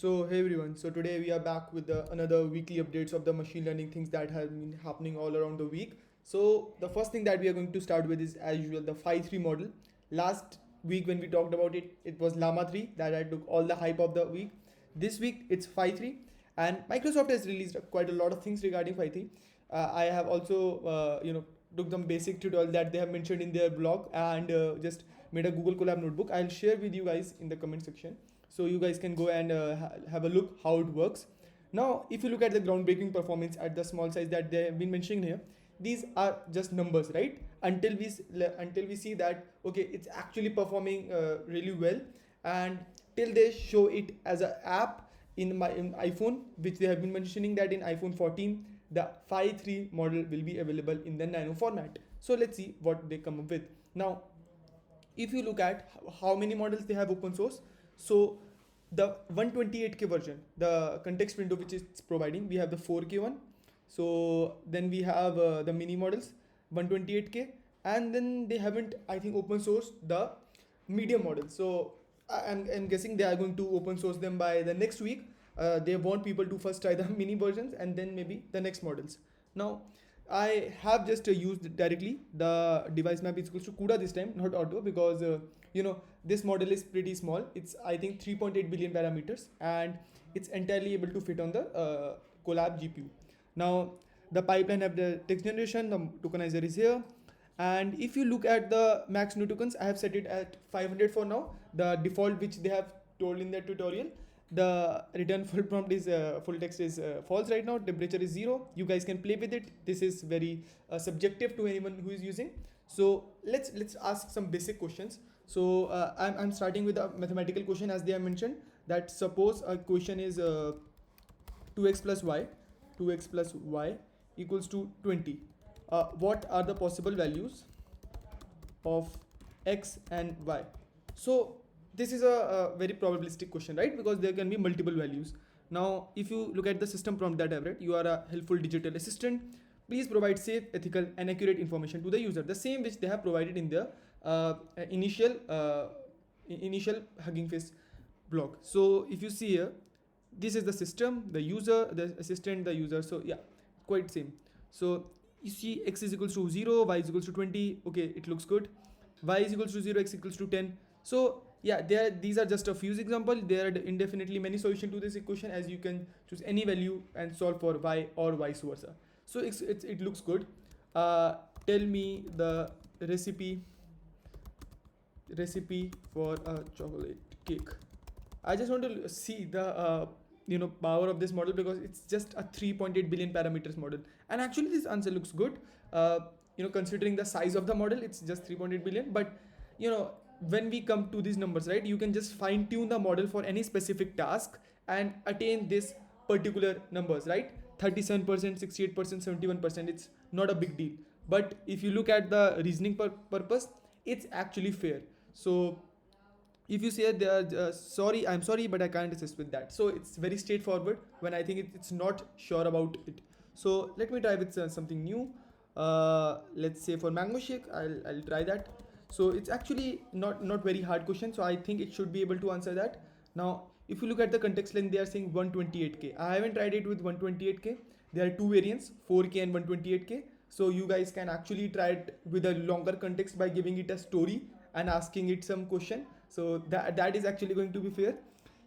So hey everyone, so today we are back with another weekly updates of the machine learning things that have been happening all around the week. So the first thing that we are going to start with is as usual the Phi 3 model. Last week when we talked about it, it was Llama 3 that I took all the hype of the week. This week it's Phi 3 and Microsoft has released quite a lot of things regarding Phi 3. I have also took some basic tutorial that they have mentioned in their blog and just made a Google Colab notebook. I'll share with you guys in the comment section so you guys can go and have a look how it works. Now if you look at the groundbreaking performance at the small size that they have been mentioning here, these are just numbers, right? Until we see that okay it's actually performing really well, and till they show it as an app in iPhone, which they have been mentioning that in iPhone 14 the Phi 3 model will be available in the nano format. So let's see what they come up with. Now if you look at how many models they have open source, so the 128K version, the context window which is providing, we have the 4K one. So then we have the mini models 128K, and then they haven't, I think, open source the medium model. So I'm guessing they are going to open source them by the next week. They want people to first try the mini versions and then maybe the next models. Now I have just used directly the device map is equals to CUDA this time, not auto, because this model is pretty small. It's I think 3.8 billion parameters, and it's entirely able to fit on the Colab GPU. Now the pipeline of the text generation, the tokenizer is here, and if you look at the max new tokens, I have set it at 500 for now. The default which they have told in their tutorial, the return full prompt is full text is false right now, temperature is 0. You guys can play with it. This is very subjective to anyone who is using. So let's ask some basic questions. So I'm starting with a mathematical question, as they have mentioned that suppose a question is 2x plus y 2x plus y equals to 20. What are the possible values of x and y? So this is a very probabilistic question, right? Because there can be multiple values. Now if you look at the system prompt that I've read, you are a helpful digital assistant, please provide safe, ethical and accurate information to the user, the same which they have provided in the uh, initial uh, initial Hugging Face blog. So if you see here, this is the system, the user, the assistant, the user. So yeah, quite same. So you see x is equals to 0, y is equals to 20. Okay, it looks good. Y is equals to 0, x equals to 10. So yeah, these are just a few examples. There are indefinitely many solutions to this equation, as you can choose any value and solve for y or vice versa. So it looks good. Tell me the recipe for a chocolate cake. I just want to see the power of this model, because it's just a 3.8 billion parameters model, and actually this answer looks good. Considering the size of the model, it's just 3.8 billion. But when we come to these numbers, right, you can just fine tune the model for any specific task and attain this particular numbers, right? 37%, 68%, 71%. It's not a big deal. But if you look at the reasoning purpose, it's actually fair. So if you say they are sorry, I'm sorry, but I can't assist with that. So it's very straightforward when I think it's not sure about it. So let me try with something new. Let's say for mango shake, I'll try that. So it's actually not very hard question, so I think it should be able to answer that. Now if you look at the context length, they are saying 128K. I haven't tried it with 128K. There are two variants, 4K and 128K. So you guys can actually try it with a longer context by giving it a story and asking it some question. So that is actually going to be fair.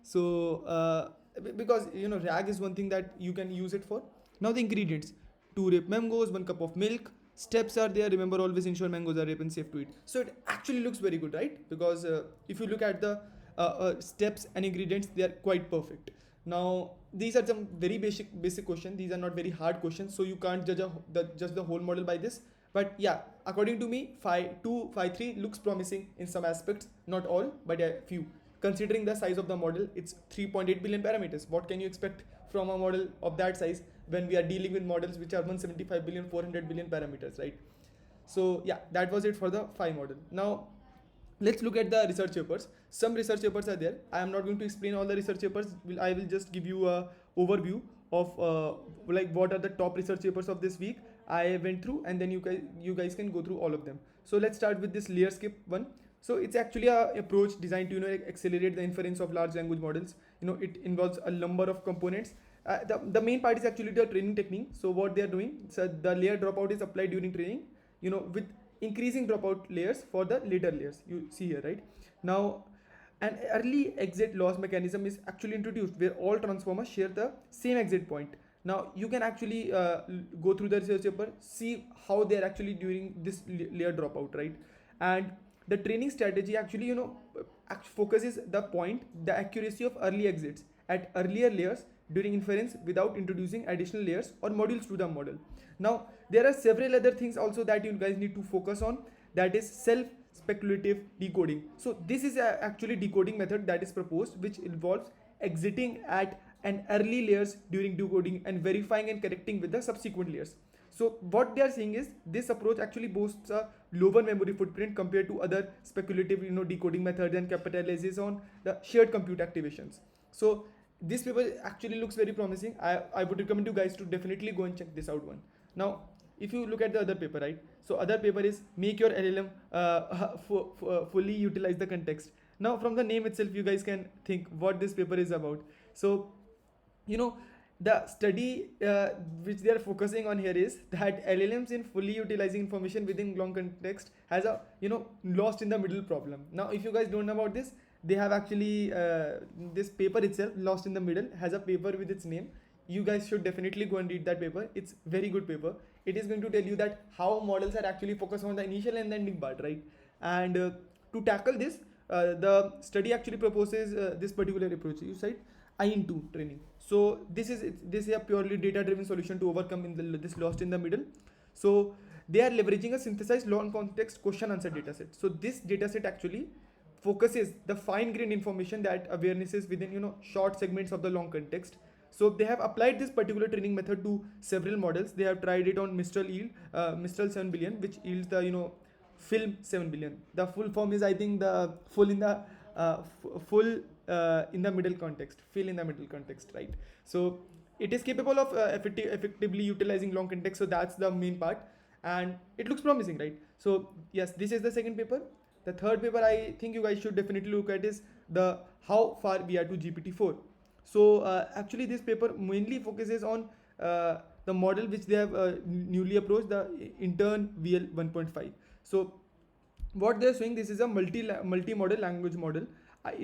So because rag is one thing that you can use it for. Now the ingredients: 2 ripe mangoes, 1 cup of milk. Steps are there, remember, always ensure mangoes are ripe and safe to eat. So it actually looks very good, right? Because if you look at the steps and ingredients, they are quite perfect. Now these are some very basic questions. These are not very hard questions, so you can't judge the whole model by this. But yeah, according to me, Phi 2, Phi 3 looks promising in some aspects, not all, but a few. Considering the size of the model, it's 3.8 billion parameters. What can you expect from a model of that size when we are dealing with models which are 175 billion, 400 billion parameters, right? So yeah, that was it for the Phi model. Now let's look at the research papers. Some research papers are there. I am not going to explain all the research papers. I will just give you a overview of like what are the top research papers of this week. I went through, and then you guys can go through all of them. So let's start with this layer skip one. So it's actually a approach designed to accelerate the inference of large language models. It involves a number of components. The main part is actually the training technique. So what they are doing, so the layer dropout is applied during training, with increasing dropout layers for the later layers. You see here, right? Now, an early exit loss mechanism is actually introduced where all transformers share the same exit point. Now you can actually go through the research paper, see how they are actually during this layer dropout, right? And the training strategy actually focuses the point the accuracy of early exits at earlier layers during inference without introducing additional layers or modules to the model. Now there are several other things also that you guys need to focus on, that is self speculative decoding. So this is actually decoding method that is proposed, which involves exiting at an early layers during decoding and verifying and correcting with the subsequent layers. So what they are saying is this approach actually boasts a lower memory footprint compared to other speculative decoding methods and capitalizes on the shared compute activations. So this paper actually looks very promising. I would recommend you guys to definitely go and check this out one. Now if you look at the other paper, right? So other paper is make your LLM fully utilize the context. Now from the name itself you guys can think what this paper is about. So the study which they are focusing on here is that LLMs in fully utilizing information within long context has a lost in the middle problem. Now if you guys don't know about this, they have actually this paper itself, lost in the middle, has a paper with its name. You guys should definitely go and read that paper. It's very good paper. It is going to tell you that how models are actually focused on the initial and ending part, right? And to tackle this, the study actually proposes this particular approach. You said I-into training. So this is a purely data-driven solution to overcome this lost in the middle. So they are leveraging a synthesized long context question answer dataset. So this dataset actually focuses the fine-grained information that awareness is within short segments of the long context. So they have applied this particular training method to several models. They have tried it on Mistral 7 billion, which yields the film 7 billion. The full form is, I think, the full in the full in the middle context, fill in the middle context, right? So it is capable of effectively utilizing long context. So that's the main part, and it looks promising, right? So yes, this is the second paper. The third paper I think you guys should definitely look at is the how far we are to GPT-4. So actually this paper mainly focuses on the model which they have newly approached, the intern VL 1.5. So what they're saying, this is a multi-model language model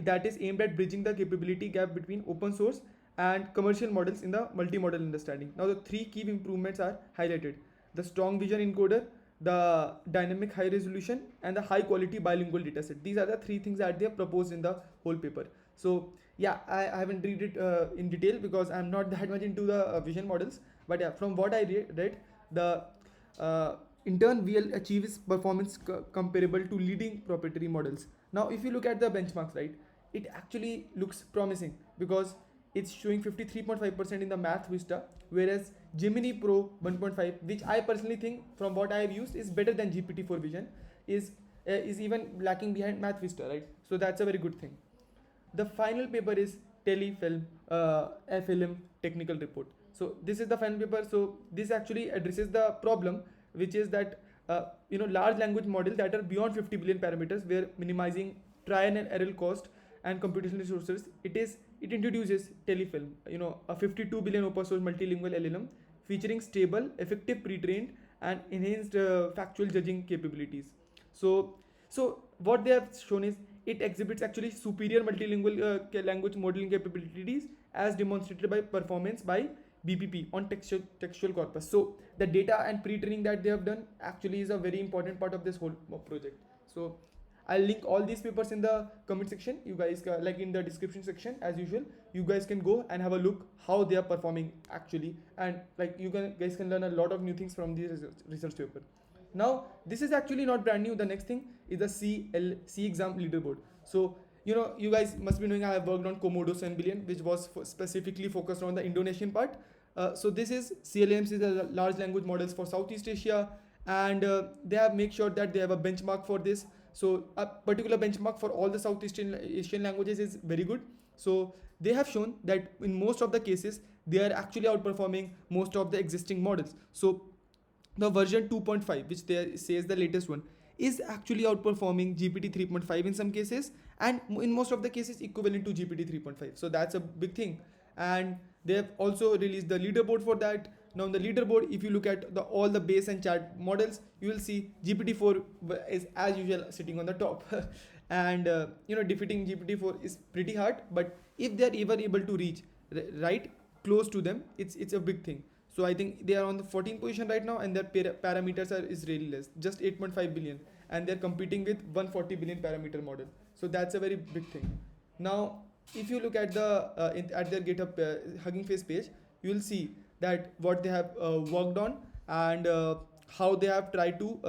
that is aimed at bridging the capability gap between open source and commercial models in the multi-model understanding. Now the three key improvements are highlighted: the strong vision encoder, the dynamic high resolution, and the high quality bilingual dataset. These are the three things that they have proposed in the whole paper. So yeah, I haven't read it in detail because I'm not that much into the vision models, but yeah, from what I read, the intern VL achieves performance comparable to leading proprietary models. Now if you look at the benchmarks, right, it actually looks promising because it's showing 53.5% in the Math Vista, whereas Gemini Pro 1.5, which I personally think from what I have used is better than GPT-4 Vision, is even lacking behind Math Vista, right? So that's a very good thing. The final paper is Telefilm FLM technical report. So this is the final paper. So this actually addresses the problem, which is that large language models that are beyond 50 billion parameters, where minimizing trial and error cost and computational resources, it introduces Telefilm, a 52 billion open source multilingual LLM featuring stable, effective pre-trained and enhanced factual judging capabilities. So what they have shown is it exhibits actually superior multilingual language modeling capabilities as demonstrated by performance by BPP on textual corpus. So the data and pre-training that they have done actually is a very important part of this whole project. So I'll link all these papers in the comment section. You guys like in the description section as usual. You guys can go and have a look how they are performing actually, and like guys can learn a lot of new things from this research paper. Now this is actually not brand new. The next thing is the C exam leaderboard. So you guys must be knowing I have worked on Komodo 7 billion, which was specifically focused on the Indonesian part. So this is CLMs is a large language models for Southeast Asia, and they have make sure that they have a benchmark for this. So a particular benchmark for all the Southeast Asian languages is very good. So they have shown that in most of the cases they are actually outperforming most of the existing models. So the version 2.5, which they say is the latest one, is actually outperforming GPT 3.5 in some cases, and in most of the cases equivalent to GPT 3.5. So that's a big thing. And they have also released the leaderboard for that. Now in the leaderboard, if you look at all the base and chat models, you will see GPT-4 is as usual sitting on the top. And defeating GPT-4 is pretty hard, but if they are ever able to reach right close to them, it's a big thing. So I think they are on the 14th position right now, and their parameters is really less, just 8.5 billion, and they're competing with 140 billion parameter model. So that's a very big thing. Now, if you look at at their GitHub Hugging Face page, you will see that what they have worked on, and how they have tried to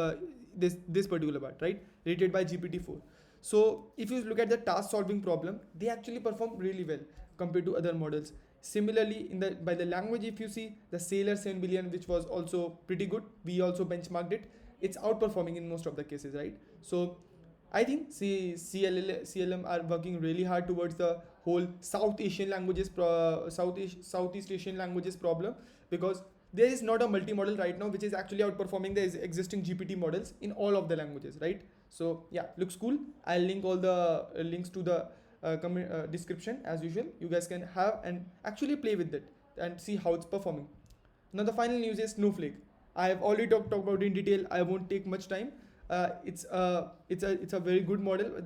this particular part, right, rated by GPT-4. So if you look at the task solving problem, they actually perform really well compared to other models. Similarly, by the language, if you see the Sailor 7 billion, which was also pretty good, we also benchmarked it. It's outperforming in most of the cases, right? So I think CLM are working really hard towards the whole Southeast Asian languages problem, because there is not a multi-model right now which is actually outperforming the existing GPT models in all of the languages, right? So yeah, looks cool. I'll link all the links to the description as usual. You guys can have and actually play with it and see how it's performing. Now the final news is SnowFlake. I have already talked about it in detail. I won't take much time. It's a very good model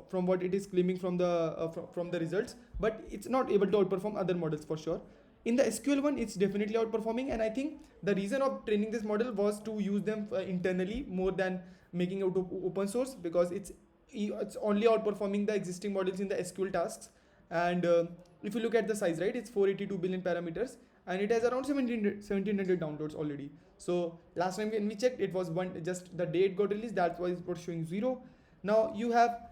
from what it is claiming from the results, but it's not able to outperform other models for sure. In the SQL one, it's definitely outperforming, and I think the reason of training this model was to use them internally more than making it open source, because it's only outperforming the existing models in the SQL tasks. And if you look at the size, right, it's 482 billion parameters, and it has around 1700 downloads already. So last time when we checked, it was just the day it got released, that's why it was showing 0. Now you have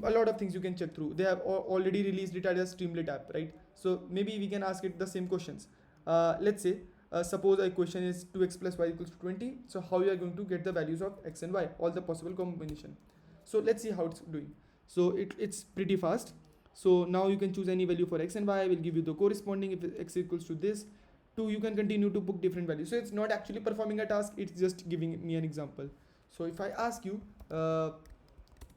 a lot of things you can check through. They have already released it as a Streamlit app, right? So maybe we can ask it the same questions. Let's say suppose a question is 2x plus y equals to 20. So how you are going to get the values of x and y, all the possible combination. So let's see how it's doing. So it's pretty fast. So now you can choose any value for x and y. I will give you the corresponding. If x equals to this, 2, you can continue to book different values. So it's not actually performing a task, it's just giving me an example. So if I ask you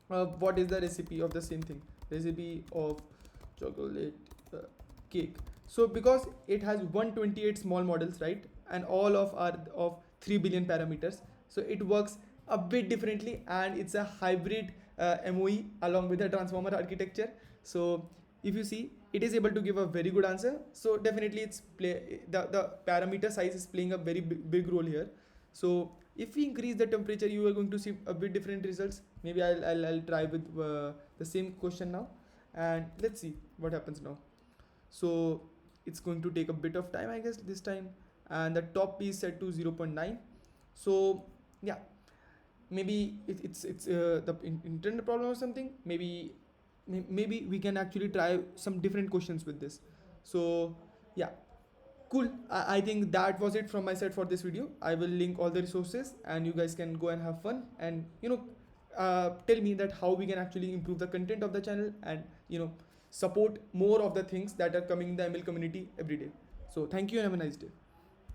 what is the recipe of the same thing, recipe of chocolate cake. So because it has 128 small models, right, and all are of 3 billion parameters, so it works a bit differently, and it's a hybrid MOE along with the transformer architecture. So if you see, it is able to give a very good answer. So definitely the parameter size is playing a very big role here. So if we increase the temperature, you are going to see a bit different results. Maybe I'll try with the same question now, and let's see what happens now. So it's going to take a bit of time, I guess, this time, and the top is set to 0.9. So yeah, maybe it's the internet problem or something. Maybe we can actually try some different questions with this. So yeah, cool. I think that was it from my side for this video. I will link all the resources, and you guys can go and have fun, and tell me that how we can actually improve the content of the channel, and support more of the things that are coming in the ML community every day. So thank you and have a nice day.